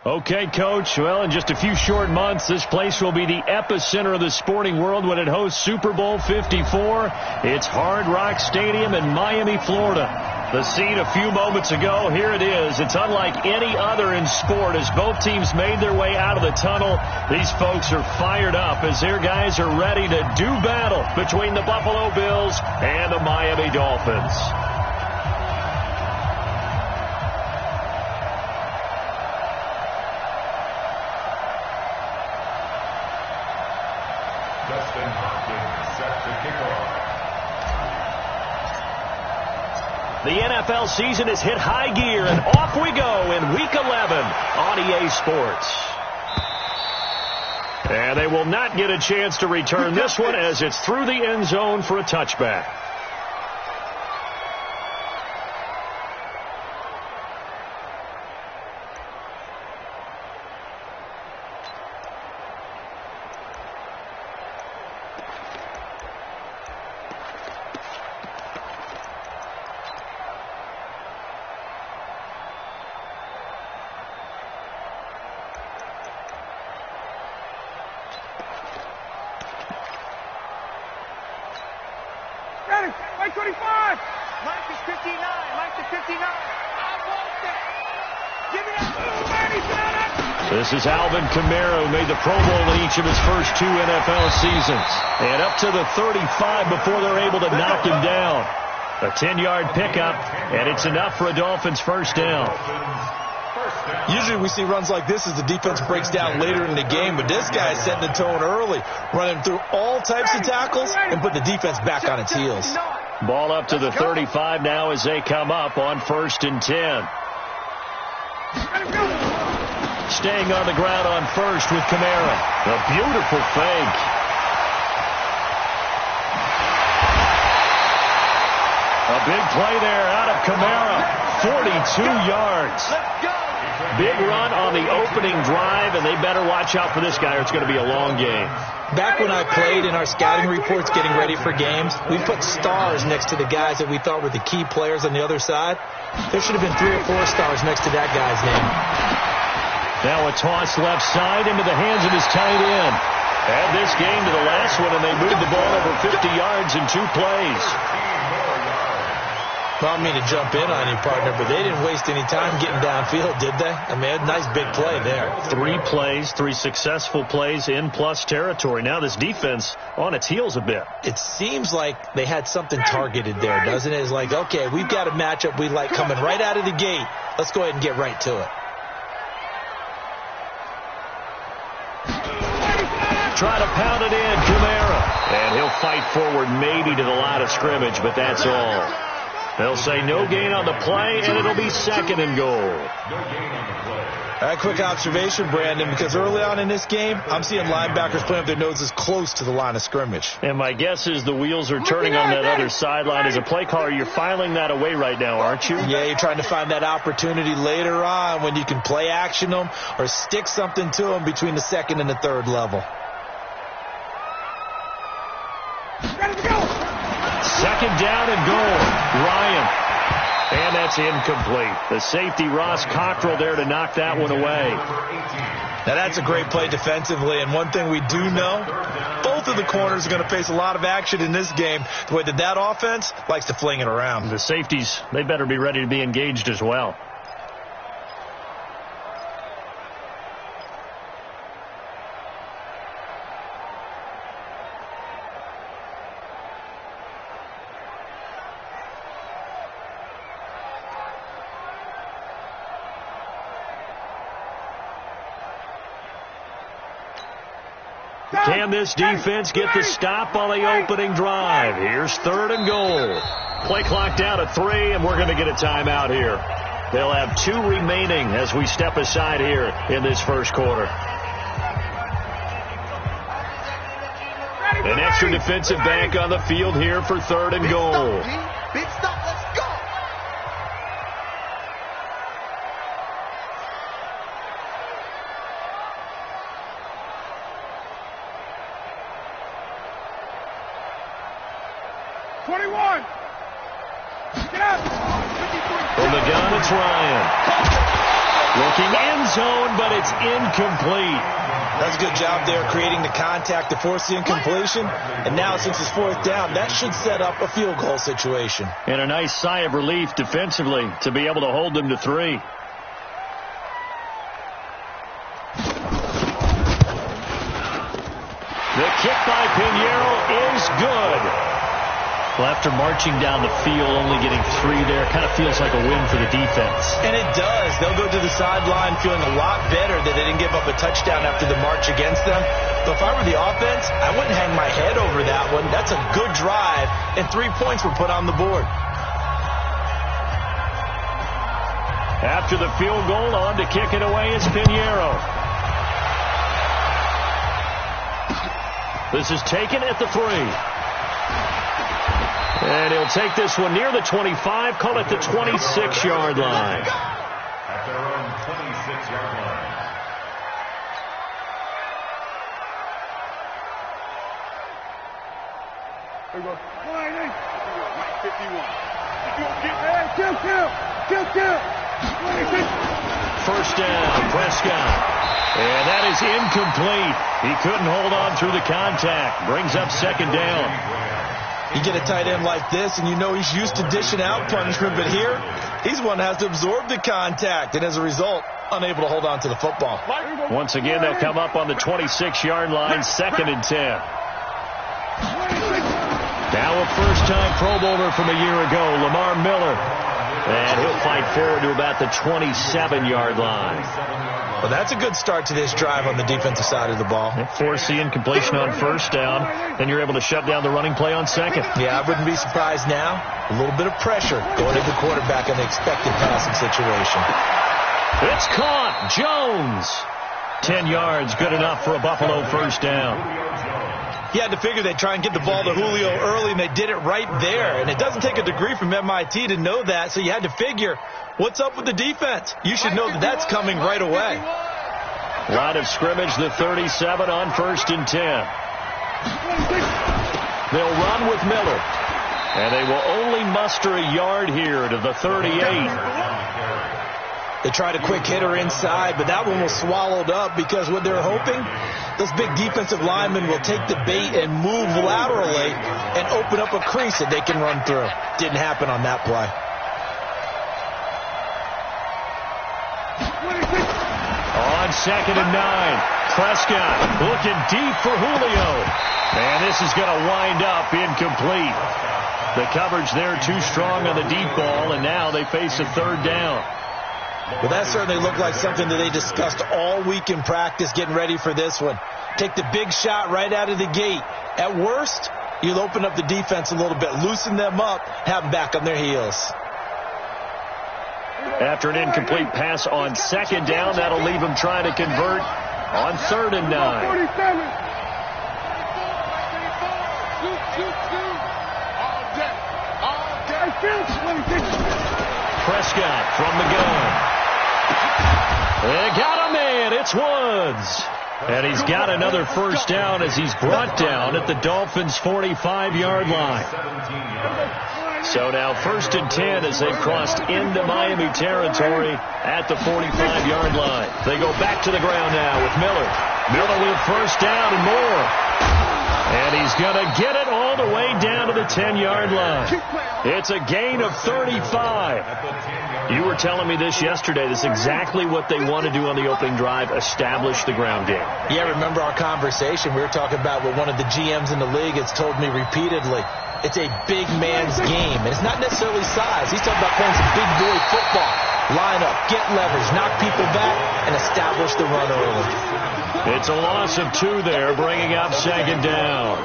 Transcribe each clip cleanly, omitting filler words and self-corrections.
Okay, Coach. Well, in just a few short months, this place will be the epicenter of the sporting world when it hosts Super Bowl 54. It's Hard Rock Stadium in Miami, Florida. The scene a few moments ago, here it is. It's unlike any other in sport. As both teams made their way out of the tunnel, these folks are fired up as their guys are ready to do battle between the Buffalo Bills and the Miami Dolphins. The NFL season has hit high gear, and off we go in Week 11 on EA Sports. And they will not get a chance to return this one as it's through the end zone for a touchback. Mike 25. Mike is 59. Mike is 59. I want that. Give me that. This is Alvin Kamara, who made the Pro Bowl in each of his first 2 NFL seasons. And up to the 35 before they're able to knock him down. A 10-yard pickup, and it's enough for a Dolphins first down. Usually we see runs like this as the defense breaks down later in the game, but this guy is setting the tone early, running through all types of tackles and put the defense back on its heels. Ball up to the 35 now as they come up on 1st and 10. Staying on the ground on 1st with Kamara. A beautiful fake. A big play there out of Kamara. 42 yards. Big run on the opening drive, and they better watch out for this guy or it's going to be a long game. Back when I played in our scouting reports getting ready for games, we put stars next to the guys that we thought were the key players on the other side. There should have been 3 or 4 stars next to that guy's name. Now a toss left side into the hands of his tight end. Add this game to the last one, and they moved the ball over 50 yards in 2 plays. Well, I mean to jump in on you, partner, but they didn't waste any time getting downfield, did they? I mean, a nice big play there. 3 plays, 3 successful plays in plus territory. Now this defense on its heels a bit. It seems like they had something targeted there, doesn't it? It's like, okay, we've got a matchup we like coming right out of the gate. Let's go ahead and get right to it. Try to pound it in, Kamara. And he'll fight forward maybe to the line of scrimmage, but that's all. They'll say no gain on the play, and it'll be 2nd and goal. A quick observation, Brandon, because early on in this game, I'm seeing linebackers playing with their noses close to the line of scrimmage. And my guess is the wheels are turning on that other sideline. As a play caller, you're filing that away right now, aren't you? Yeah, you're trying to find that opportunity later on when you can play action them or stick something to them between the 2nd and the 3rd level. 2nd down and goal. Ryan. And that's incomplete. The safety, Ross Cockrell, there to knock that one away. Now, that's a great play defensively, and one thing we do know, both of the corners are going to face a lot of action in this game, the way that offense likes to fling it around. The safeties, they better be ready to be engaged as well. Can this defense get the stop on the opening drive? Here's 3rd and goal. Play clock down to 3, and we're going to get a timeout here. They'll have 2 remaining as we step aside here in this first quarter. An extra defensive back on the field here for 3rd and goal. Big stop. Let's go. From the gun, it's Ryan. Looking end zone, but it's incomplete. That's a good job there creating the contact to force the incompletion. And now since it's fourth down, that should set up a field goal situation. And a nice sigh of relief defensively to be able to hold them to 3. The kick by Pinheiro is good. Well, after marching down the field, only getting 3 there, kind of feels like a win for the defense. And it does. They'll go to the sideline feeling a lot better that they didn't give up a touchdown after the march against them. But if I were the offense, I wouldn't hang my head over that one. That's a good drive, and 3 points were put on the board. After the field goal, on to kick it away is Pinheiro. This is taken at the 3. And he'll take this one near the 25, call it the 26-yard line. At their own 26-yard line. There we go. 51. First down, Prescott. And that is incomplete. He couldn't hold on through the contact. Brings up second down. You get a tight end like this, and you know he's used to dishing out punishment, but here, he's one that has to absorb the contact, and as a result, unable to hold on to the football. Once again, they'll come up on the 26-yard line, 2nd and 10. Now a first-time Pro Bowler from a year ago, Lamar Miller. And he'll fight forward to about the 27-yard line. Well, that's a good start to this drive on the defensive side of the ball. Force the incompletion on first down, then you're able to shut down the running play on second. Yeah, I wouldn't be surprised now. A little bit of pressure going to the quarterback in the expected passing situation. It's caught. Jones. 10 yards, good enough for a Buffalo first down. You had to figure they'd try and get the ball to Julio early, and they did it right there. And it doesn't take a degree from MIT to know that, so you had to figure, what's up with the defense? You should know that that's coming right away. Line of scrimmage, the 37 on 1st and 10. They'll run with Miller. And they will only muster a yard here to the 38. They tried a quick hitter inside, but that one was swallowed up because what they're hoping, those big defensive linemen will take the bait and move laterally and open up a crease that they can run through. Didn't happen on that play. On 2nd and 9, Prescott looking deep for Julio. And this is going to wind up incomplete. The coverage there too strong on the deep ball, and now they face a 3rd down. Well, that certainly looked like something that they discussed all week in practice getting ready for this one. Take the big shot right out of the gate. At worst, you'll open up the defense a little bit, loosen them up, have them back on their heels. After an incomplete pass on 2nd down, that'll leave them trying to convert on 3rd and 9. Prescott from the gun. They got a man. It's Woods. And he's got another first down as he's brought down at the Dolphins' 45-yard line. So now 1st and 10 as they've crossed into Miami territory at the 45-yard line. They go back to the ground now with Miller. Miller with first down and more. And he's going to get it all the way down to the 10-yard line. It's a gain of 35. You were telling me this yesterday. This is exactly what they want to do on the opening drive, establish the ground game. Yeah, remember our conversation? We were talking about what one of the GMs in the league has told me repeatedly. It's a big man's game, and it's not necessarily size. He's talking about playing some big boy football. Line up, get leverage, knock people back, and establish the run early. It's a loss of 2 there, bringing up 2nd down.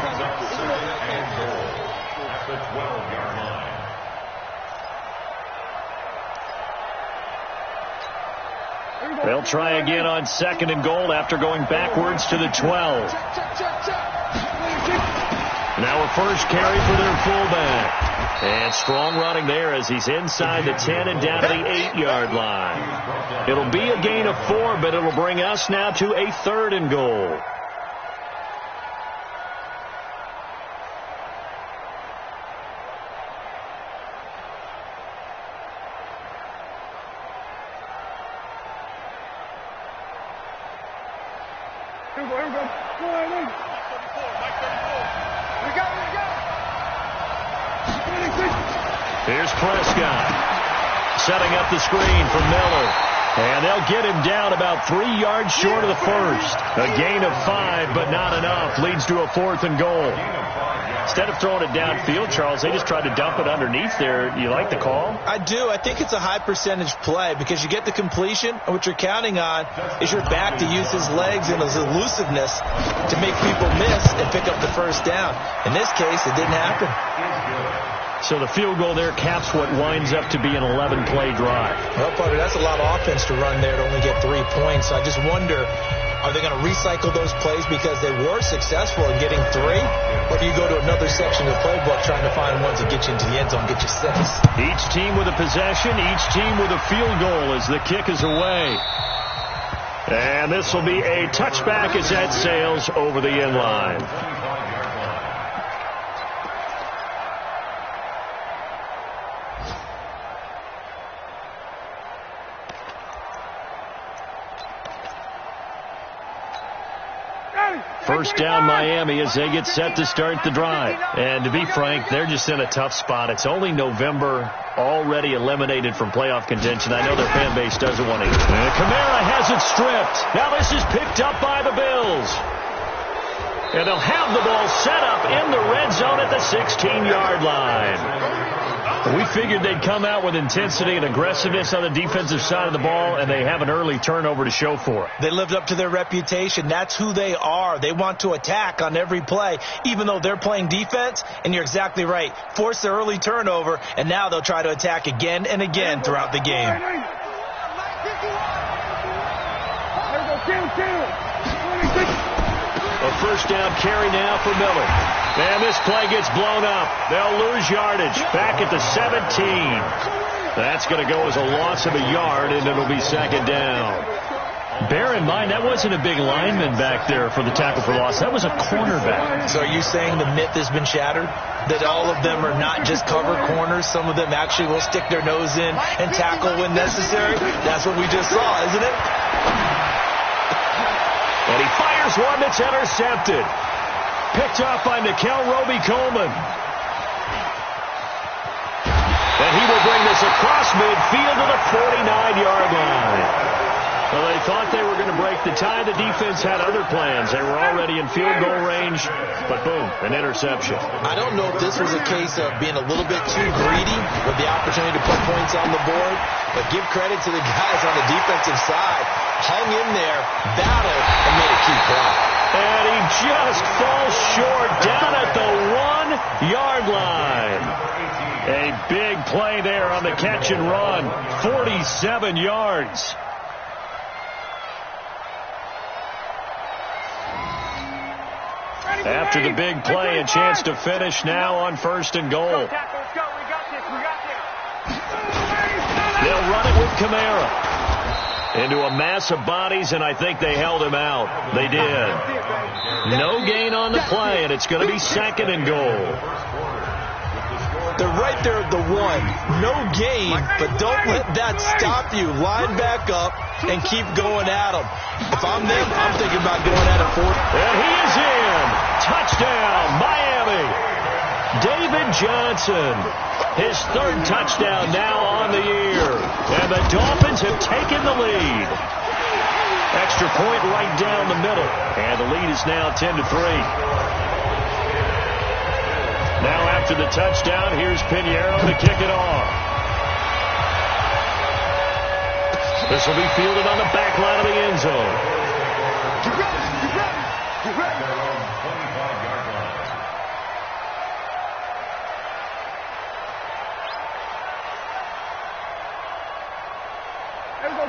They'll try again on 2nd and goal after going backwards to the 12. Now a first carry for their fullback. And strong running there as he's inside the 10 and down to the 8-yard line. It'll be a gain of 4, but it'll bring us now to a 3rd and goal. Here's Prescott setting up the screen for Miller. And they'll get him down about 3 yards short of the first. A gain of 5, but not enough. Leads to a 4th and goal. Instead of throwing it downfield, Charles, they just tried to dump it underneath there. You like the call? I do. I think it's a high percentage play because you get the completion, and what you're counting on is your back to use his legs and his elusiveness to make people miss and pick up the first down. In this case, it didn't happen. So the field goal there caps what winds up to be an 11-play drive. Well, Potter, that's a lot of offense to run there to only get 3 points. I just wonder, are they going to recycle those plays because they were successful in getting 3? Or do you go to another section of the playbook trying to find ones that get you into the end zone, get you 6? Each team with a possession, each team with a field goal as the kick is away. And this will be a touchback as that sails over the end line. First down Miami as they get set to start the drive. And to be frank, they're just in a tough spot. It's only November, already eliminated from playoff contention. I know their fan base doesn't want to. And Kamara has it stripped. Now this is picked up by the Bills. And they'll have the ball set up in the red zone at the 16-yard line. We figured they'd come out with intensity and aggressiveness on the defensive side of the ball, and they have an early turnover to show for it. They lived up to their reputation. That's who they are. They want to attack on every play, even though they're playing defense. And you're exactly right. Force the early turnover, and now they'll try to attack again and again throughout the game. A first down carry now for Miller. And this play gets blown up. They'll lose yardage back at the 17. That's going to go as a loss of a yard, and it'll be second down. Bear in mind, that wasn't a big lineman back there for the tackle for loss. That was a cornerback. So are you saying the myth has been shattered? That all of them are not just cover corners? Some of them actually will stick their nose in and tackle when necessary? That's what we just saw, isn't it? And he fires one that's intercepted. Picked off by Nikel Roby-Coleman. And he will bring this across midfield to the 49-yard line. Well, they thought they were going to break the tie. The defense had other plans. They were already in field goal range, but boom, an interception. I don't know if this was a case of being a little bit too greedy with the opportunity to put points on the board, but give credit to the guys on the defensive side. Hung in there, battled, and made a key play. And he just falls short down at the 1-yard line. A big play there on the catch and run. 47 yards. After the big play, a chance to finish now on first and goal. They'll run it with Kamara. Into a mass of bodies, and I think they held him out. They did. No gain on the play, and it's going to be second and goal. They're right there at the 1. No gain, but don't let that stop you. Line back up and keep going at them. If I'm them, I'm thinking about going at it 4. And he is in. Touchdown, Miami. David Johnson. His 3rd touchdown now on the year. And the Dolphins have taken the lead. Extra point right down the middle. And the lead is now 10-3. Now after the touchdown, here's Pinheiro to kick it off. This will be fielded on the back line of the end zone.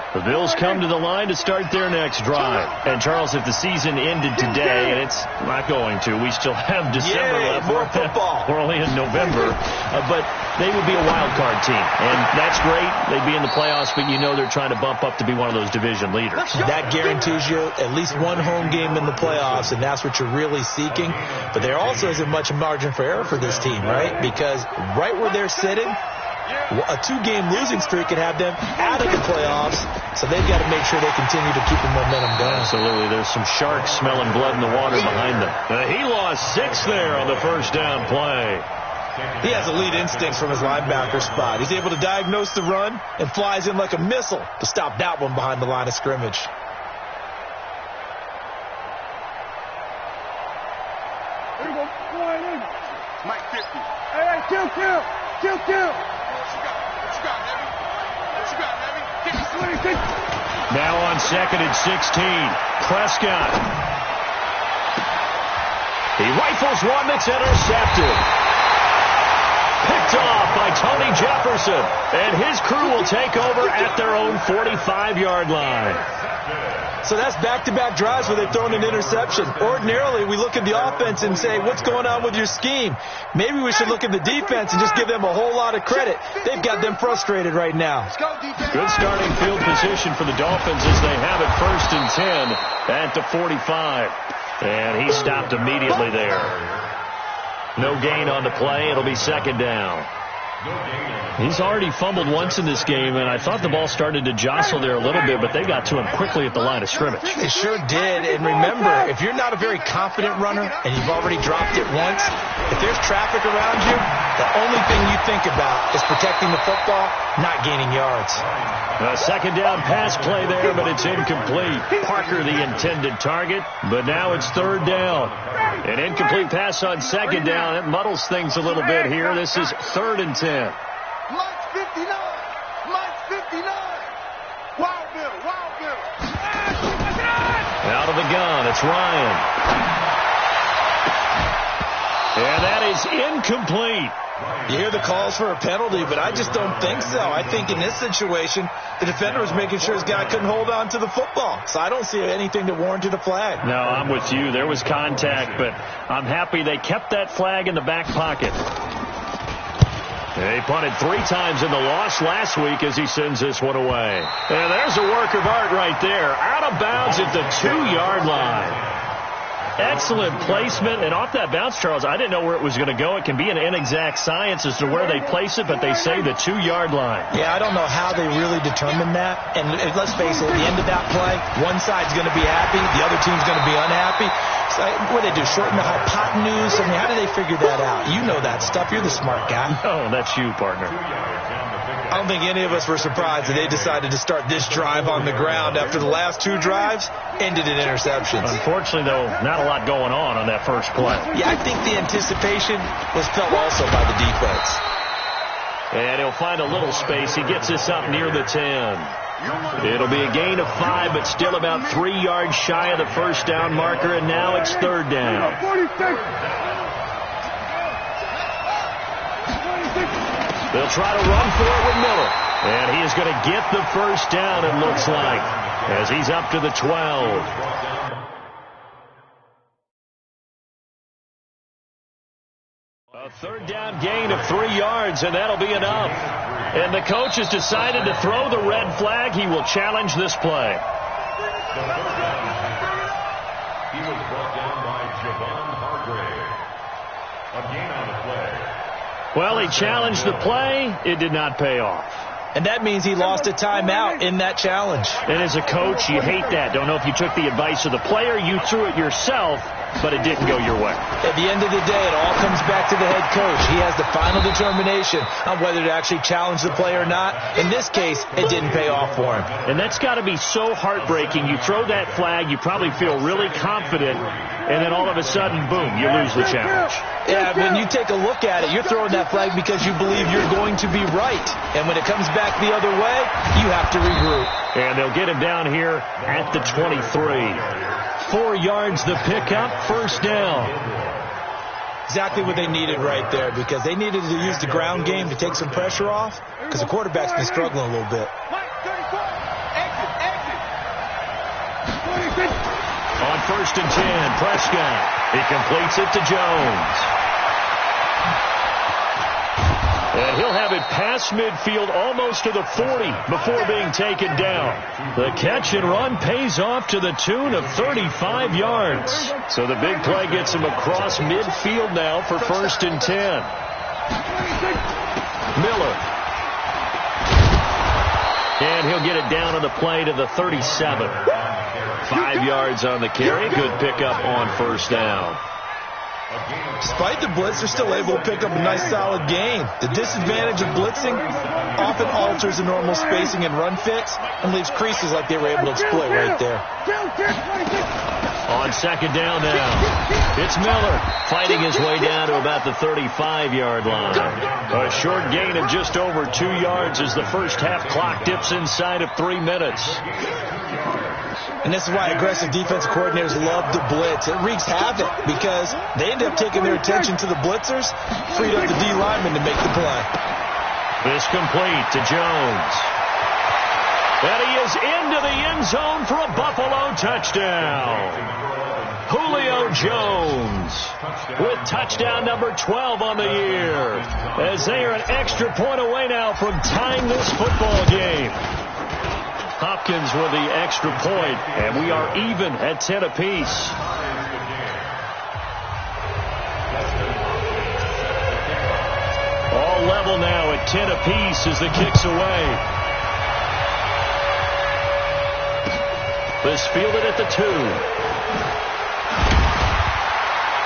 The Bills come to the line to start their next drive. And, Charles, if the season ended today, and it's not going to, we still have December left. More football. We're only in November. But they would be a wild card team. And that's great. They'd be in the playoffs, but you know they're trying to bump up to be one of those division leaders. That guarantees you at least one home game in the playoffs, and that's what you're really seeking. But there also isn't much margin for error for this team, right? Because right where they're sitting, A 2-game losing streak could have them out of the playoffs, so they've got to make sure they continue to keep the momentum going. Absolutely. There's some sharks smelling blood in the water behind them. He lost 6 there on the first down play. He has elite instincts from his linebacker spot. He's able to diagnose the run and flies in like a missile to stop that one behind the line of scrimmage. Mike 50. Hey, kill. What you got, Heavy? Now on 2nd and 16. Prescott. He rifles one that's intercepted. Picked off by Tony Jefferson. And his crew will take over at their own 45-yard line. So that's back-to-back drives where they've thrown an interception. Ordinarily, we look at the offense and say, what's going on with your scheme? Maybe we should look at the defense and just give them a whole lot of credit. They've got them frustrated right now. Good starting field position for the Dolphins as they have it 1st and 10 at the 45. And he stopped immediately there. No gain on the play. It'll be 2nd down. He's already fumbled once in this game, and I thought the ball started to jostle there a little bit, but they got to him quickly at the line of scrimmage. They sure did. And remember, if you're not a very confident runner and you've already dropped it once, if there's traffic around you, the only thing you think about is protecting the football, not gaining yards. A 2nd down pass play there, but it's incomplete. Parker the intended target, but now it's 3rd down. An incomplete pass on 2nd down. It muddles things a little bit here. This is 3rd and 10. Mike 59. Wild Bill. Out of the gun, it's Ryan. And that is incomplete. You hear the calls for a penalty, but I just don't think so. I think in this situation, the defender was making sure his guy couldn't hold on to the football. So I don't see anything that warranted a flag. No, I'm with you. There was contact, but I'm happy they kept that flag in the back pocket. They punted 3 times in the loss last week as he sends this one away. And there's a work of art right there. Out of bounds at the 2-yard line. Excellent placement, and off that bounce, Charles, I didn't know where it was going to go. It can be an inexact science as to where they place it, but they say the 2-yard line. Yeah, I don't know how they really determine that. And let's face it, at the end of that play, one side's going to be happy, the other team's going to be unhappy. So what do they do, shorten the hypotenuse? I mean, how do they figure that out? You know that stuff. You're the smart guy. Oh, that's you, partner. I don't think any of us were surprised that they decided to start this drive on the ground after the last 2 drives ended in interceptions. Unfortunately, though, not a lot going on that first play. Yeah, I think the anticipation was felt also by the defense. And he'll find a little space. He gets this up near the 10. It'll be a gain of 5, but still about 3 yards shy of the first down marker, and now it's 3rd down. They'll try to run for it with Miller. And he is going to get the first down, it looks like, as he's up to the 12. A 3rd down gain of 3 yards, and that'll be enough. And the coach has decided to throw the red flag. He will challenge this play. He was brought down by Javon Hargrave. A gain on the play. Well, he challenged the play. It did not pay off. And that means he lost a timeout in that challenge. And as a coach, you hate that. Don't know if you took the advice of the player. You threw it yourself, but it didn't go your way. At the end of the day, it all comes back to the head coach. He has the final determination on whether to actually challenge the play or not. In this case, it didn't pay off for him. And that's got to be so heartbreaking. You throw that flag, you probably feel really confident, and then all of a sudden, boom, you lose the challenge. Yeah, when you take a look at it, you're throwing that flag because you believe you're going to be right. And when it comes back the other way, you have to regroup. And they'll get him down here at the 23. 4 yards the pickup, first down. Exactly what they needed right there, because they needed to use the ground game to take some pressure off, because the quarterback's been struggling a little bit. On 1st and 10, Prescott. He completes it to Jones. And he'll have it past midfield, almost to the 40 before being taken down. The catch and run pays off to the tune of 35 yards. So the big play gets him across midfield now for 1st and 10. Miller And he'll get it down on the play to the 37. 5 yards on the carry. Good pickup on first down. Despite the blitz, they're still able to pick up a nice, solid gain. The disadvantage of blitzing often alters the normal spacing and run fits and leaves creases like they were able to exploit right there. On second down now, it's Miller fighting his way down to about the 35-yard line. A short gain of just over 2 yards as the first half clock dips inside of 3 minutes. And this is why aggressive defensive coordinators love to blitz. It wreaks havoc because they end up taking their attention to the blitzers, freed up the D lineman to make the play. This complete to Jones. And he is into the end zone for a Buffalo touchdown. Julio Jones with touchdown number 12 on the year, as they are an extra point away now from tying this football game. Hopkins with the extra point, and we are even at 10 apiece. All level now at 10 apiece as the kick's away. This fielded at the 2.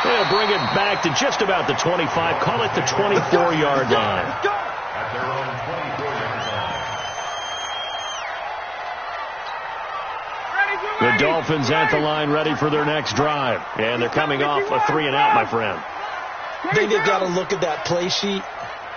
They'll bring it back to just about the 25. Call it the 24-yard line. The Dolphins at the line ready for their next drive. And they're coming off a 3-and-out, my friend. I think they've got to look at that play sheet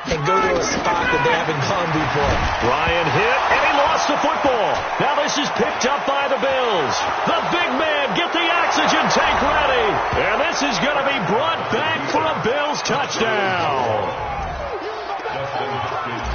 and go to a spot that they haven't gone before. Ryan hit, and he lost the football. Now this is picked up by the Bills. The big man, get the oxygen tank ready. And this is going to be brought back for a Bills touchdown.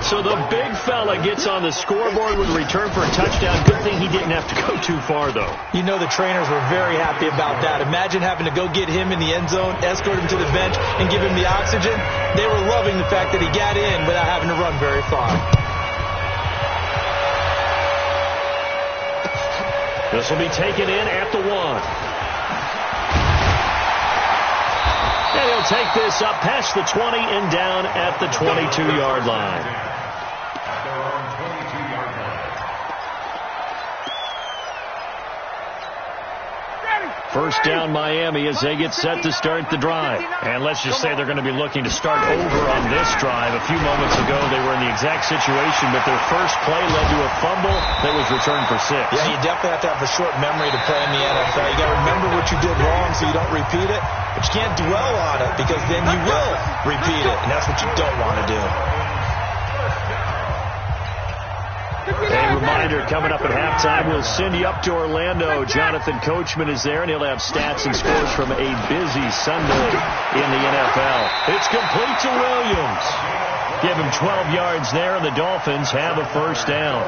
So the big fella gets on the scoreboard with a return for a touchdown. Good thing he didn't have to go too far, though. You know the trainers were very happy about that. Imagine having to go get him in the end zone, escort him to the bench, and give him the oxygen. They were loving the fact that he got in without having to run very far. This will be taken in at the 1. And he'll take this up past the 20 and down at the 22-yard line. First down Miami as they get set to start the drive. And let's just say they're going to be looking to start over on this drive. A few moments ago they were in the exact situation, but their first play led to a fumble that was returned for 6. Yeah, you definitely have to have a short memory to play in the NFL. You got to remember what you did wrong so you don't repeat it. But you can't dwell on it because then you will repeat it, and that's what you don't want to do. A reminder, coming up at halftime, we'll send you up to Orlando. Jonathan Coachman is there, and he'll have stats and scores from a busy Sunday in the NFL. It's complete to Williams. Give him 12 yards there, and the Dolphins have a first down.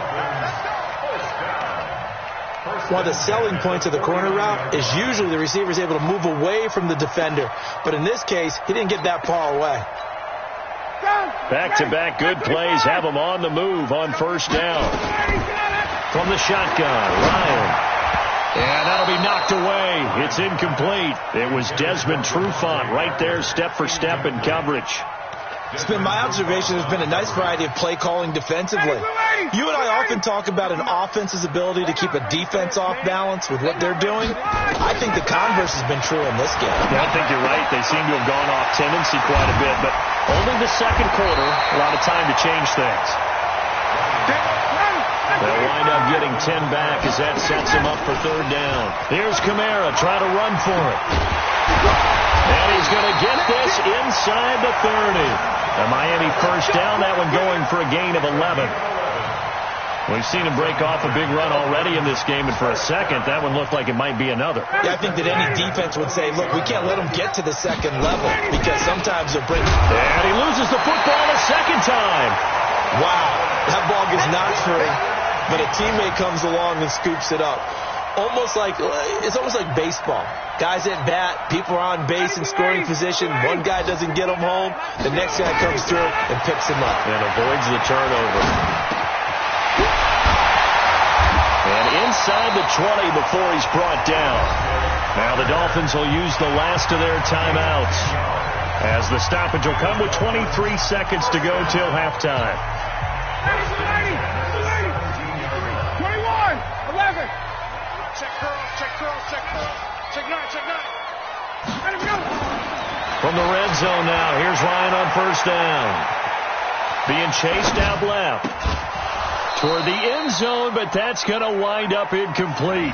One of the selling points of the corner route is usually the receiver is able to move away from the defender. But in this case, he didn't get that far away. Back-to-back good plays have him on the move on first down. From the shotgun, Ryan. And that'll be knocked away. It's incomplete. It was Desmond Trufant right there, step for step in coverage. It's been my observation there's been a nice variety of play calling defensively. You and I often talk about an offense's ability to keep a defense off balance with what they're doing. I think the converse has been true in this game. Yeah, I think you're right. They seem to have gone off tendency quite a bit, but only the second quarter, a lot of time to change things. They'll wind up getting 10 back as that sets them up for third down. Here's Kamara trying to run for it. And he's going to get this inside the 30. A Miami first down, that one going for a gain of 11. We've seen him break off a big run already in this game, and for a second, that one looked like it might be another. Yeah, I think that any defense would say, look, we can't let him get to the second level because sometimes they'll break. And he loses the football a second time. Wow, that ball gets knocked free, but a teammate comes along and scoops it up. It's almost like baseball. Guys at bat, people are on base in scoring position. One guy doesn't get him home. The next guy comes through and picks him up. And avoids the turnover. And inside the 20 before he's brought down. Now the Dolphins will use the last of their timeouts, as the stoppage will come with 23 seconds to go till halftime. Check curls, check curls, check curls. Check nine, check nine. Let him go. From the red zone now, here's Ryan on first down. Being chased out left toward the end zone, but that's going to wind up incomplete.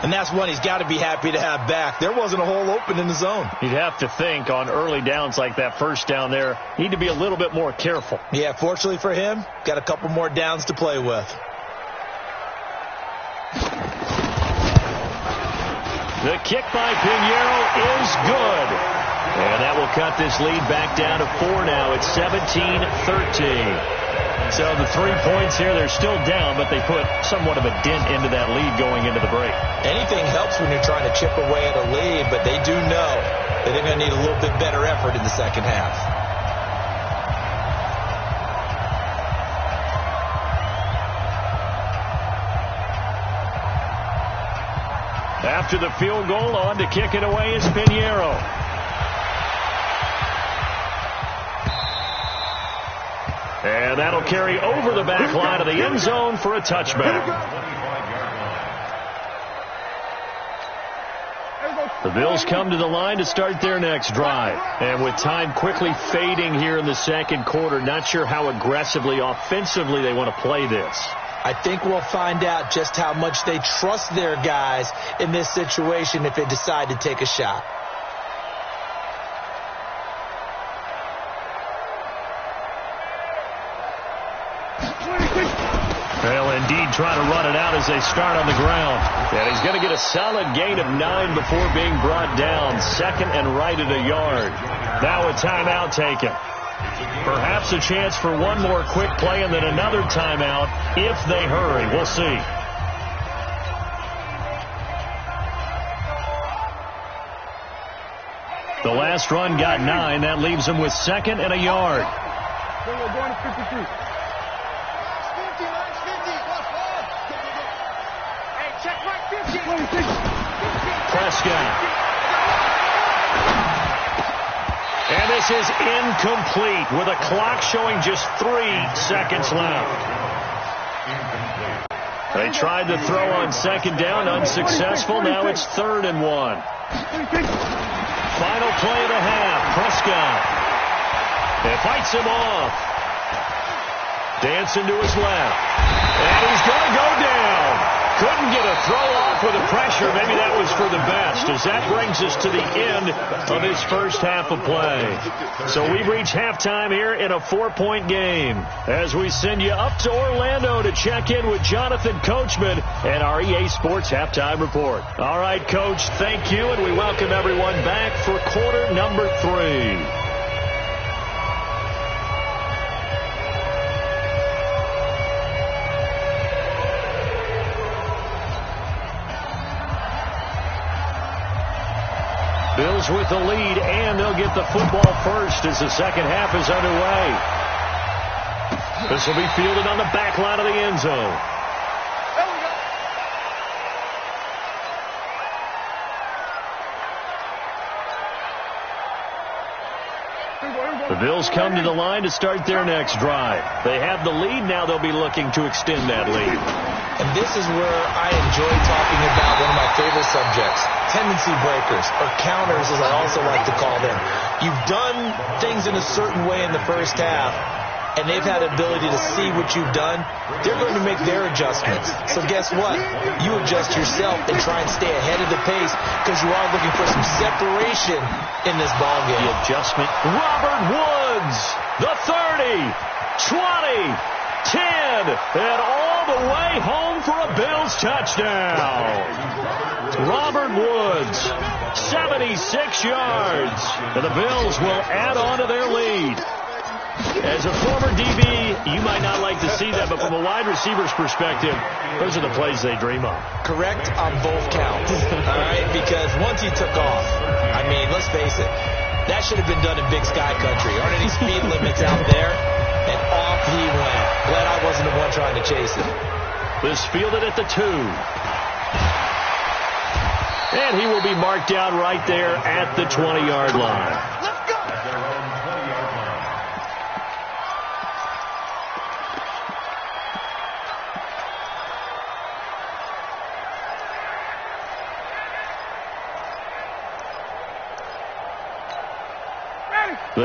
And that's one he's got to be happy to have back. There wasn't a hole open in the zone. You'd have to think on early downs like that first down there, need to be a little bit more careful. Yeah, fortunately for him, got a couple more downs to play with. The kick by Pinheiro is good. And that will cut this lead back down to 4 now. It's 17-13. So the 3 points here, they're still down, but they put somewhat of a dent into that lead going into the break. Anything helps when you're trying to chip away at a lead, but they do know that they're going to need a little bit better effort in the second half. After the field goal, on to kick it away is Pinheiro. And that'll carry over the back line of the end zone for a touchback. The Bills come to the line to start their next drive. And with time quickly fading here in the second quarter, not sure how aggressively, offensively they want to play this. I think we'll find out just how much they trust their guys in this situation if they decide to take a shot. They'll indeed try to run it out as they start on the ground. And he's going to get a solid gain of 9 before being brought down. Second and right at a yard. Now a timeout taken. Perhaps a chance for one more quick play and then another timeout if they hurry. We'll see. The last run got 9. That leaves them with second and a yard. We're going to 53. Hey, check right 50. Prescott. And this is incomplete with a clock showing just 3 seconds left. They tried to throw on second down, unsuccessful. Now it's 3rd and 1. Final play of the half. Prescott. It fights him off. Dancing to his left. And he's going to go down. Couldn't get a throw off with the pressure. Maybe that was for the best, as that brings us to the end of his first half of play. So we've reached halftime here in a 4-point game as we send you up to Orlando to check in with Jonathan Coachman and our EA Sports Halftime Report. All right, Coach, thank you, and we welcome everyone back for quarter number 3. Bills with the lead, and they'll get the football first as the second half is underway. This will be fielded on the back line of the end zone. The Bills come to the line to start their next drive. They have the lead. Now they'll be looking to extend that lead. And this is where I enjoy talking about one of my favorite subjects, tendency breakers, or counters as I also like to call them. You've done things in a certain way in the first half, and they've had the ability to see what you've done. They're going to make their adjustments. So guess what? You adjust yourself and try and stay ahead of the pace because you are looking for some separation in this ballgame. The adjustment. Robert Woods, the 30, 20, 10, and all the way home for a Bills touchdown. Robert Woods, 76 yards, and the Bills will add on to their lead. As a former DB, you might not like to see that, but from a wide receiver's perspective, those are the plays they dream of. Correct on both counts, all right? Because once he took off, I mean, let's face it, that should have been done in Big Sky Country. Aren't any speed limits out there? And off he went. Glad I wasn't the one trying to chase it. This fielded at the 2. And he will be marked down right there at the 20-yard line. Let's go.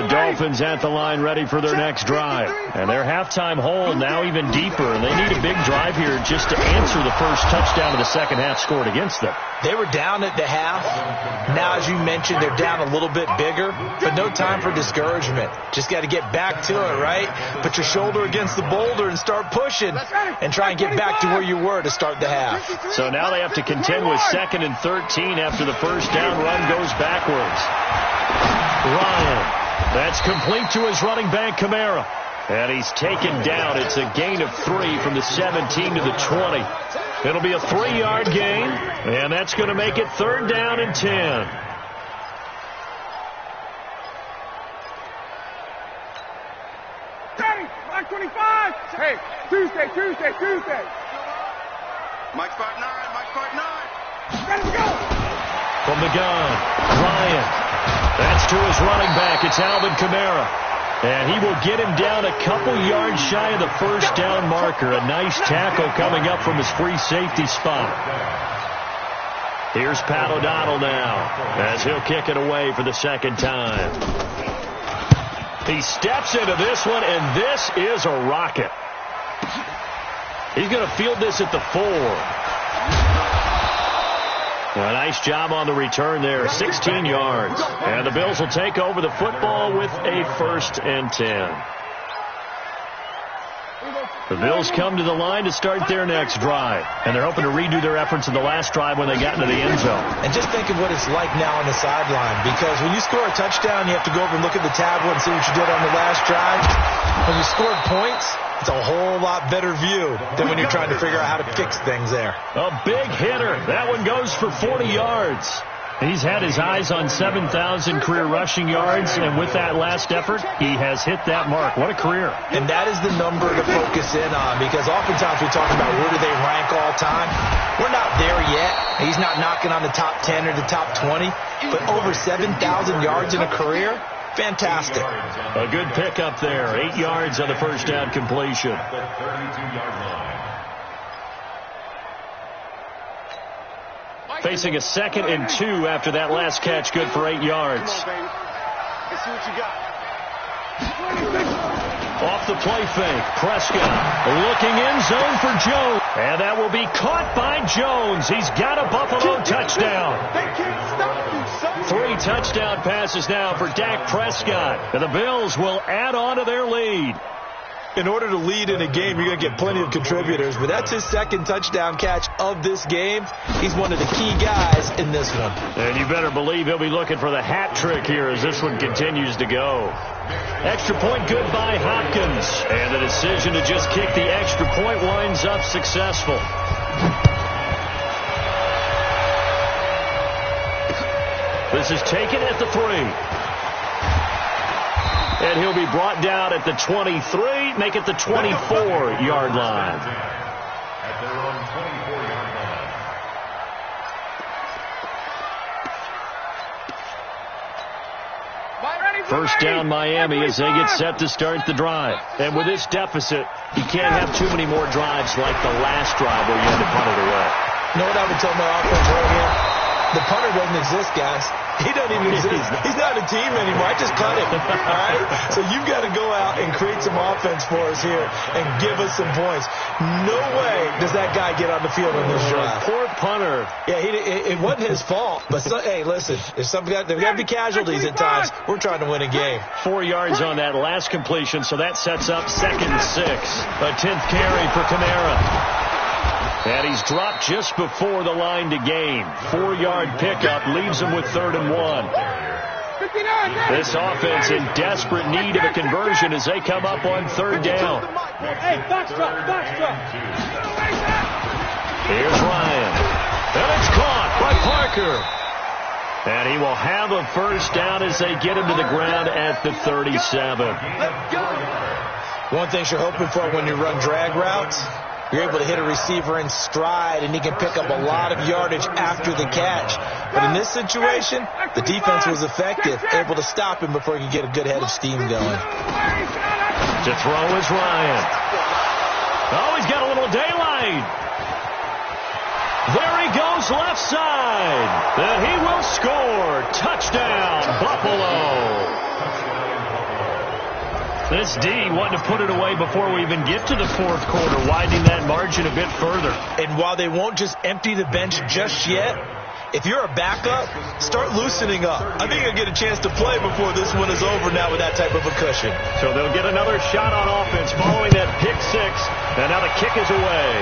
The Dolphins at the line ready for their next drive. And their halftime hole now even deeper. And they need a big drive here just to answer the first touchdown of the second half scored against them. They were down at the half. Now, as you mentioned, they're down a little bit bigger. But no time for discouragement. Just got to get back to it, right? Put your shoulder against the boulder and start pushing. And try and get back to where you were to start the half. So now they have to contend with 2nd and 13 after the first down run goes backwards. Ryan. That's complete to his running back, Kamara. And he's taken down. It's a gain of 3 from the 17 to the 20. It'll be a 3-yard gain, and that's going to make it 3rd down and 10. Hey, Mike 25. Hey, Tuesday. Mike 5'9", Ready to go. From the gun, Ryan. That's to his running back. It's Alvin Kamara. And he will get him down a couple yards shy of the first down marker. A nice tackle coming up from his free safety spot. Here's Pat O'Donnell now as he'll kick it away for the second time. He steps into this one, and this is a rocket. He's going to field this at the 4. A nice job on the return there, 16 yards. And the Bills will take over the football with a 1st and 10. The Bills come to the line to start their next drive. And they're hoping to redo their efforts in the last drive when they got into the end zone. And just think of what it's like now on the sideline. Because when you score a touchdown, you have to go over and look at the tablet and see what you did on the last drive. When you scored points, it's a whole lot better view than when you're trying to figure out how to fix things there. A big hitter. That one goes for 40 yards. He's had his eyes on 7,000 career rushing yards, and with that last effort, he has hit that mark. What a career. And that is the number to focus in on, because oftentimes we talk about where do they rank all time. We're not there yet. He's not knocking on the top 10 or the top 20, but over 7,000 yards in a career, fantastic. A good pickup there. 8 yards on the first down completion. The 32-yard line. Facing a 2nd and 2 after that last catch, good for 8 yards. Come on, baby. Let's see what you got. Off the play fake, Prescott looking in zone for Jones. And that will be caught by Jones. He's got a Buffalo touchdown. They can't stop you, son. 3 touchdown passes now for Dak Prescott. And the Bills will add on to their lead. In order to lead in a game, you're going to get plenty of contributors, but that's his 2nd touchdown catch of this game. He's one of the key guys in this one. And you better believe he'll be looking for the hat trick here as this one continues to go. Extra point good by Hopkins. And the decision to just kick the extra point winds up successful. This is taken at the 3. And he'll be brought down at the 23, make it the 24-yard line. At their own 24-yard line. First down Miami as they get set to start the drive. And with this deficit, you can't have too many more drives like the last drive where you had to punt it away. You know what I would tell my offense right here? The punter doesn't exist, guys. He doesn't even exist. He's not a team anymore. I just cut him. All right? So you've got to go out and create some offense for us here and give us some points. No way does that guy get on the field in this drive. Poor punter. Yeah, it wasn't his fault. But, hey, listen, there's got to be casualties at times. We're trying to win a game. 4 yards on that last completion, so that sets up 2nd and 6. A 10th carry for Kamara. And he's dropped just before the line to gain. 4-yard pickup leaves him with 3rd and 1. This offense in desperate need of a conversion as they come up on 3rd down. Hey, box drop. Here's Ryan. And it's caught by Parker. And he will have a first down as they get him to the ground at the 37. One thing you're hoping for when you run drag routes, you're able to hit a receiver in stride, and he can pick up a lot of yardage after the catch. But in this situation, the defense was effective, able to stop him before he could get a good head of steam going. To throw is Ryan. Oh, he's got a little daylight. There he goes left side. And he will score. Touchdown, Buffalo. This D wanting to put it away before we even get to the fourth quarter, widening that margin a bit further. And while they won't just empty the bench just yet, if you're a backup, start loosening up. I think you'll get a chance to play before this one is over now with that type of a cushion. So they'll get another shot on offense following that pick six. And now the kick is away.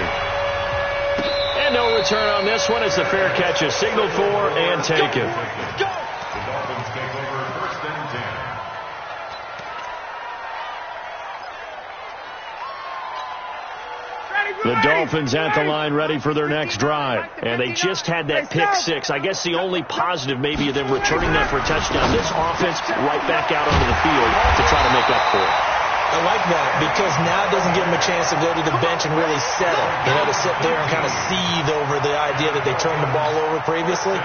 And no return on this one as the fair catch is signaled for and taken. The Dolphins take over first and 10. The Dolphins at the line ready for their next drive. And they just had that pick six. I guess the only positive maybe of them returning that for a touchdown. This offense right back out onto the field to try to make up for it. I like that because now it doesn't give them a chance to go to the bench and really settle. You know, to sit there and kind of seethe over the idea that they turned the ball over previously.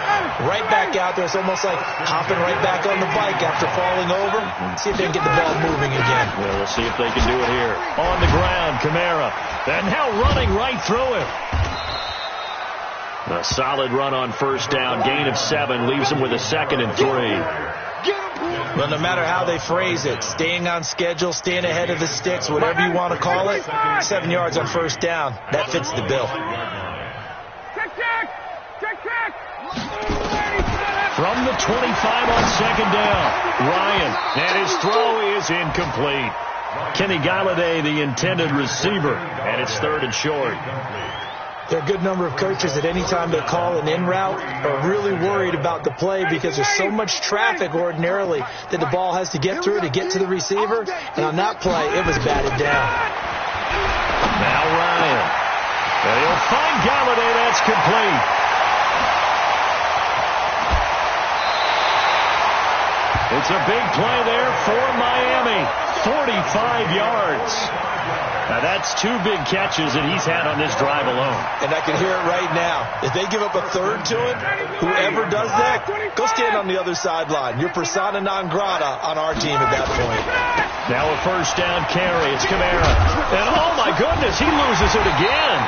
Right back out there. It's almost like hopping right back on the bike after falling over. See if they can get the ball moving again. Well, we'll see if they can do it here. On the ground, Kamara. And now running right through him. A solid run on first down. Gain of 7 leaves them with a 2nd and 3. Well, no matter how they phrase it, staying on schedule, staying ahead of the sticks, whatever you want to call it, 7 yards on first down, that fits the bill. From the 25 on second down, Ryan, and his throw is incomplete. Kenny Galladay, the intended receiver, and it's 3rd and short. There are a good number of coaches at any time they call an in route are really worried about the play because there's so much traffic ordinarily that the ball has to get through to get to the receiver. And on that play, it was batted down. Now Ryan. And he'll find Galladay. That's complete. It's a big play there for Miami. 45 yards. Now, that's 2 big catches that he's had on this drive alone. And I can hear it right now. If they give up a 3rd to him, whoever does that, go stand on the other sideline. You're persona non grata on our team at that point. Now a first down carry. It's Kamara. And, oh, my goodness, he loses it again.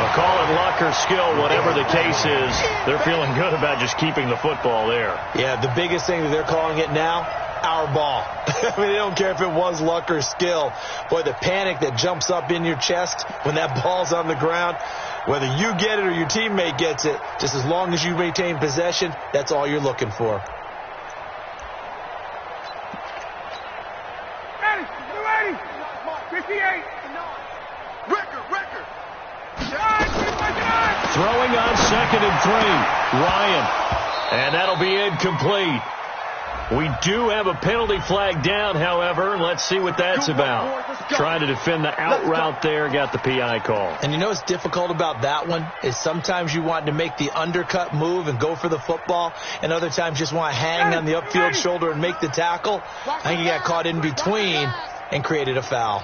Well, call it luck or skill, whatever the case is. They're feeling good about just keeping the football there. Yeah, the biggest thing that they're calling it now, our ball. I mean, they don't care if it was luck or skill. Boy, the panic that jumps up in your chest when that ball's on the ground, whether you get it or your teammate gets it, just as long as you maintain possession, that's all you're looking for. Ready. 58. Record. Throwing on 2nd and 3. Ryan. And that'll be incomplete. We do have a penalty flag down, however. Let's see what that's about. Trying to defend the out route there, got the PI call. And you know what's difficult about that one is sometimes you want to make the undercut move and go for the football, and other times just want to hang on the upfield shoulder and make the tackle. I think he got caught in between and created a foul.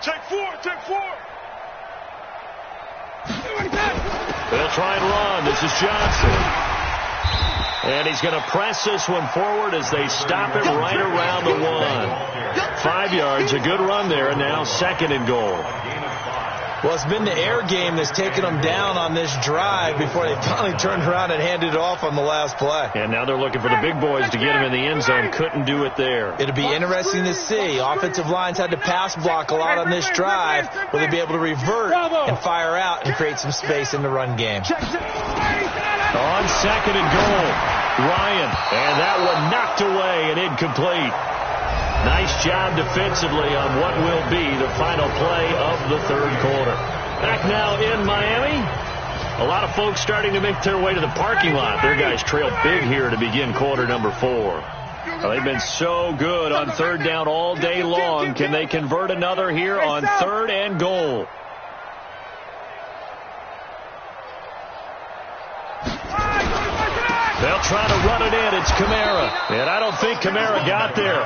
Check 4. They'll try and run. This is Johnson. And he's going to press this one forward as they stop it right around the 1. 5 yards, a good run there, and now 2nd and goal. Well, it's been the air game that's taken them down on this drive before they finally turned around and handed it off on the last play. And now they're looking for the big boys to get him in the end zone. Couldn't do it there. It'll be interesting to see. Offensive lines had to pass block a lot on this drive. Will they be able to revert and fire out and create some space in the run game? On 2nd and goal, Ryan. And that one knocked away and incomplete. Nice job defensively on what will be the final play of the 3rd quarter. Back now in Miami. A lot of folks starting to make their way to the parking lot. Their guys trail big here to begin quarter number 4. Well, they've been so good on 3rd down all day long. Can they convert another here on 3rd and goal? They'll try to run it in. It's Kamara. And I don't think Kamara got there.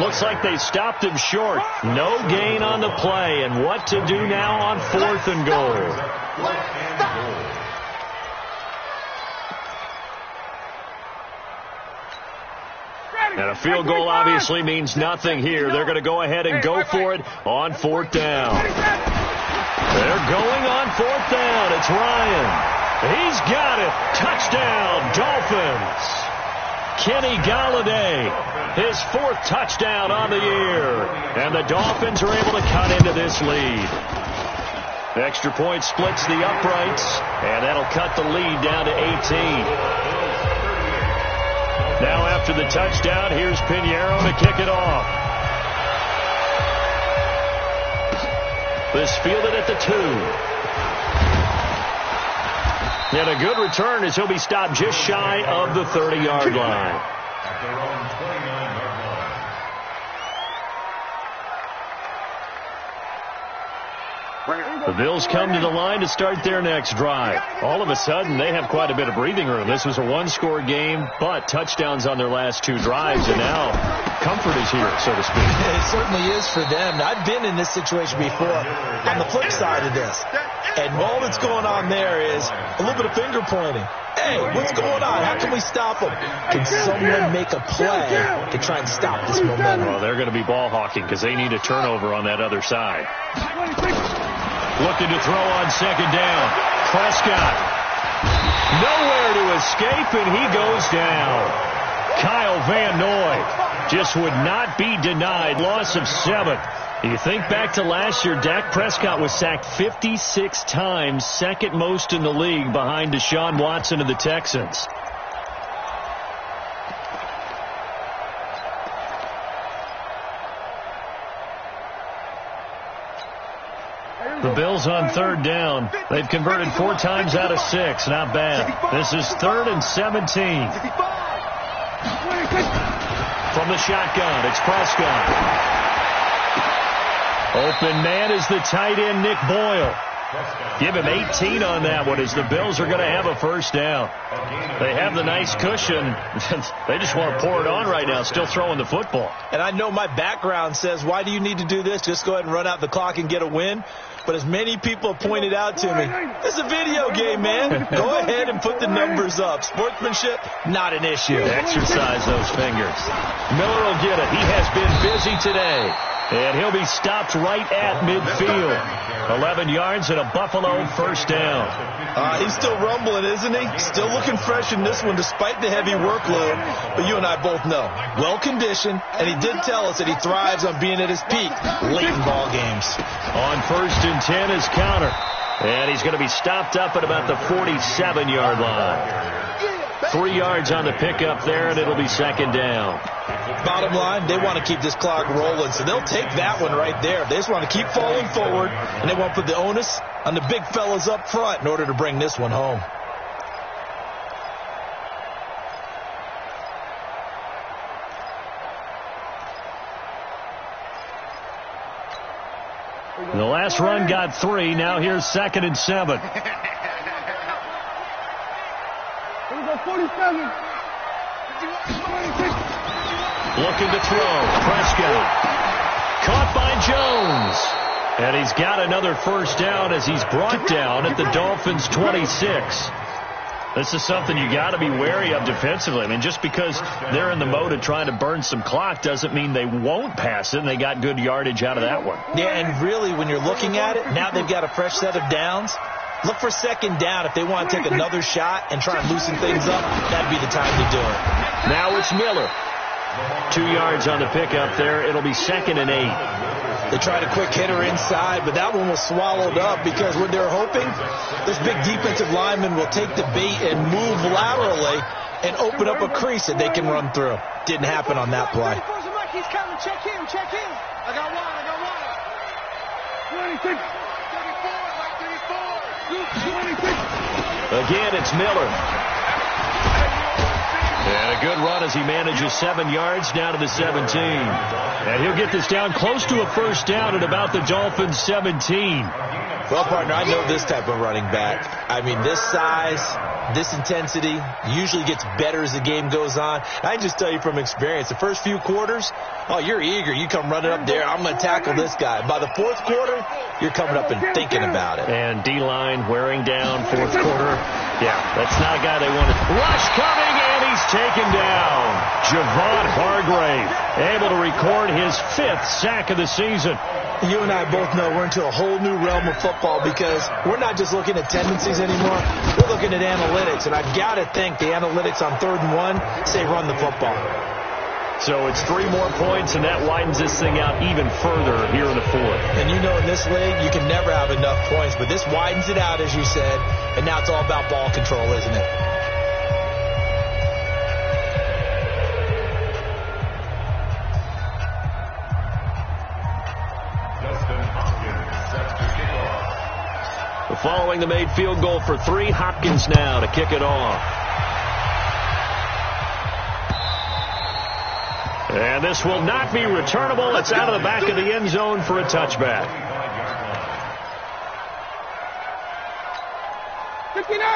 Looks like they stopped him short. No gain on the play. And what to do now on 4th and goal? And a field goal obviously means nothing here. They're going to go ahead and go for it on 4th down. They're going on 4th down. It's Ryan. He's got it. Touchdown, Dolphins. Kenny Golladay, his 4th touchdown on the year. And the Dolphins are able to cut into this lead. Extra point splits the uprights, and that'll cut the lead down to 18. Now after the touchdown, here's Pinheiro to kick it off. This fielded at the 2. And a good return as he'll be stopped just shy of the 30-yard line. At their own 29-yard line. The Bills come to the line to start their next drive. All of a sudden, they have quite a bit of breathing room. This was a one-score game, but touchdowns on their last 2 drives, and now comfort is here, so to speak. It certainly is for them. Now, I've been in this situation before on the flip side of this, and all that's going on there is a little bit of finger pointing. Hey, what's going on? How can we stop them? Can someone make a play to try and stop this momentum? Well, they're going to be ball hawking because they need a turnover on that other side. Looking to throw on second down. Prescott. Nowhere to escape, and he goes down. Kyle Van Noy just would not be denied. Loss of 7. You think back to last year, Dak Prescott was sacked 56 times, second most in the league behind Deshaun Watson of the Texans. The Bills on 3rd down. They've converted 4 times out of 6. Not bad. This is 3rd and 17. From the shotgun, it's Prescott. Open man is the tight end, Nick Boyle. Give him 18 on that one as the Bills are going to have a first down. They have the nice cushion. They just want to pour it on right now, still throwing the football. And I know my background says, why do you need to do this? Just go ahead and run out the clock and get a win. But as many people have pointed out to me, this is a video game, man. Go ahead and put the numbers up. Sportsmanship, not an issue. Exercise those fingers. Miller will get it. He has been busy today. And he'll be stopped right at midfield. 11 yards and a Buffalo first down. He's still rumbling, isn't he? Still looking fresh in this one despite the heavy workload. But you and I both know, well-conditioned, and he did tell us that he thrives on being at his peak late in ball games. On 1st and 10 is counter. And he's going to be stopped up at about the 47-yard line. 3 yards on the pickup there, and it'll be second down. Bottom line, they want to keep this clock rolling, so they'll take that one right there. They just want to keep falling forward, and they want to put the onus on the big fellas up front in order to bring this one home. The last run got 3. Now here's 2nd and 7. Looking to throw. Prescott. Caught by Jones. And he's got another first down as he's brought down at the Dolphins' 26. This is something you got to be wary of defensively. I mean, just because they're in the mode of trying to burn some clock doesn't mean they won't pass it, and they got good yardage out of that one. Yeah, and really, when you're looking at it, now they've got a fresh set of downs. Look for second down if they want to take another shot and try and loosen things up. That'd be the time to do it. Now it's Miller. 2 yards on the pickup there. It'll be 2nd and 8. They tried a quick hitter inside, but that one was swallowed up because what they're hoping, this big defensive lineman will take the bait and move laterally and open up a crease that they can run through. Didn't happen on that play. He's coming. Check him. I got one. 34. Again, it's Miller. And a good run as he manages 7 yards down to the 17. And he'll get this down close to a first down at about the Dolphins' 17. Well, partner, I know this type of running back. I mean, this size, this intensity usually gets better as the game goes on. I can just tell you from experience, the first few quarters, oh, you're eager. You come running up there, I'm going to tackle this guy. By the fourth quarter, you're coming up and thinking about it. And D-line wearing down fourth quarter. Yeah, that's not a guy they wanted. Rush coming, and he's taken down. Javon Hargrave able to record his 5th sack of the season. You and I both know we're into a whole new realm of football because we're not just looking at tendencies anymore. We're looking at analytics, and I've got to think the analytics on 3rd and 1 say run the football. So it's 3 more points, and that widens this thing out even further here in the 4th. And you know in this league, you can never have enough points, but this widens it out, as you said, and now it's all about ball control, isn't it? Following the made field goal for 3, Hopkins now to kick it off. And this will not be returnable. It's out of the back of the end zone for a touchback.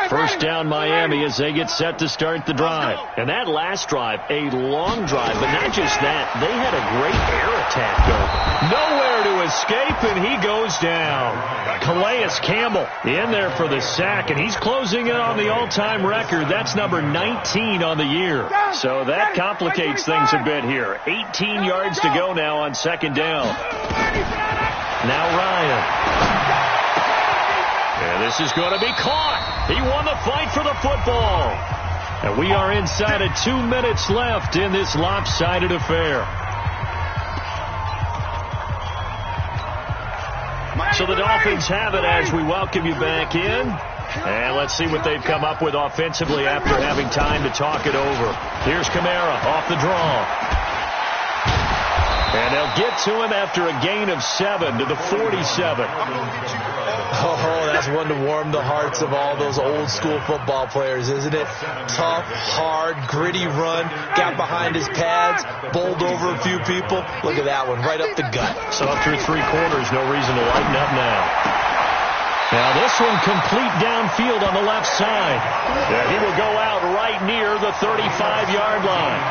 First down Miami as they get set to start the drive. And that last drive, a long drive, but not just that. They had a great air attack going. Nowhere to escape, and he goes down. Calais Campbell in there for the sack, and he's closing in on the all-time record. That's number 19 on the year. So that complicates things a bit here. 18 yards to go now on 2nd down. Now Ryan. And this is going to be caught. He won the fight for the football. And we are inside of 2 minutes left in this lopsided affair. So the Dolphins have it as we welcome you back in. And let's see what they've come up with offensively after having time to talk it over. Here's Kamara off the draw. And they'll get to him after a gain of 7 to the 47. Oh, that's one to warm the hearts of all those old-school football players, isn't it? Tough, hard, gritty run, got behind his pads, bowled over a few people. Look at that one, right up the gut. So after 3 quarters, no reason to lighten up now. Now this one complete downfield on the left side. Yeah, he will go out right near the 35-yard line.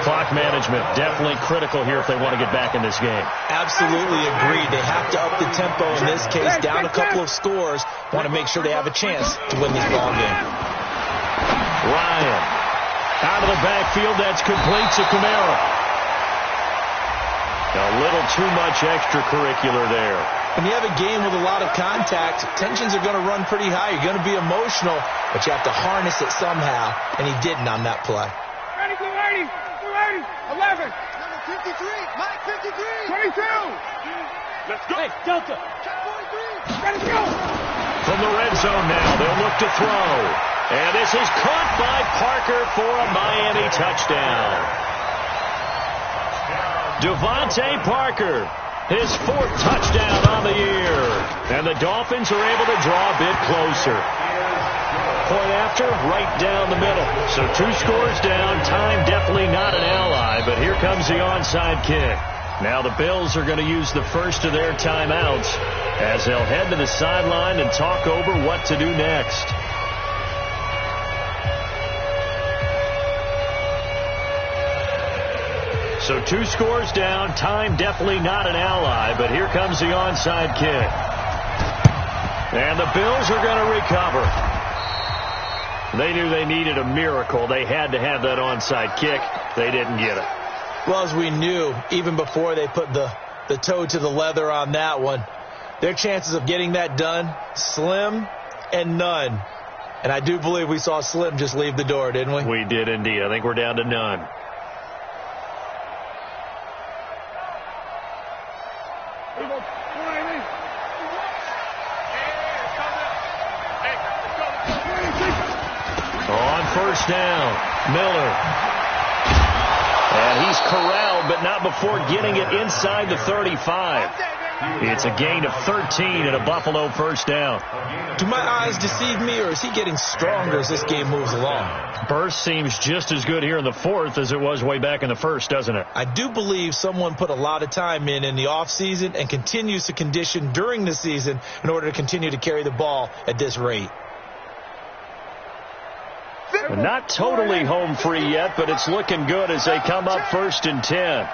Clock management definitely critical here if they want to get back in this game. Absolutely agreed. They have to up the tempo in this case, down a couple of scores. Want to make sure they have a chance to win this ball game. Ryan out of the backfield. That's complete to Kamara. A little too much extracurricular there. When you have a game with a lot of contact, tensions are going to run pretty high. You're going to be emotional, but you have to harness it somehow, and he didn't on that play. 11. Number 53. Mike 53. 22. Let's go. Hey, Delta. Check 43. Ready to go. From the red zone now, they'll look to throw. And this is caught by Parker for a Miami touchdown. Devontae Parker, his 4th touchdown on the year. And the Dolphins are able to draw a bit closer. Point after, right down the middle. So 2 scores down. Time definitely not an ally, but here comes the onside kick. Now the Bills are going to use the first of their timeouts as they'll head to the sideline and talk over what to do next. So 2 scores down. Time definitely not an ally, but here comes the onside kick. And the Bills are going to recover. They knew they needed a miracle. They had to have that onside kick. They didn't get it. Well, as we knew, even before they put the toe to the leather on that one, their chances of getting that done, slim and none. And I do believe we saw Slim just leave the door, didn't we? We did indeed. I think we're down to none. First down, Miller. And he's corralled, but not before getting it inside the 35. It's a gain of 13 and a Buffalo first down. Do my eyes deceive me, or is he getting stronger as this game moves along? Burst seems just as good here in the 4th as it was way back in the 1st, doesn't it? I do believe someone put a lot of time in the offseason and continues to condition during the season in order to continue to carry the ball at this rate. Not totally home free yet, but it's looking good as they come up 1st and 10.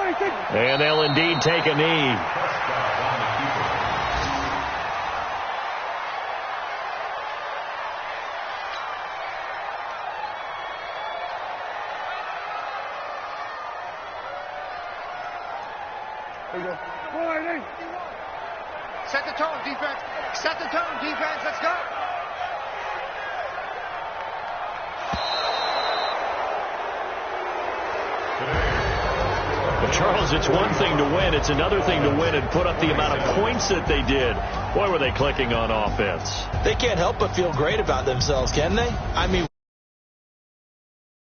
And they'll indeed take a knee. Set the tone, defense. Set the tone, defense. Let's go. But Charles, it's one thing to win. It's another thing to win and put up the amount of points that they did. Boy, were they clicking on offense. They can't help but feel great about themselves, can they? I mean...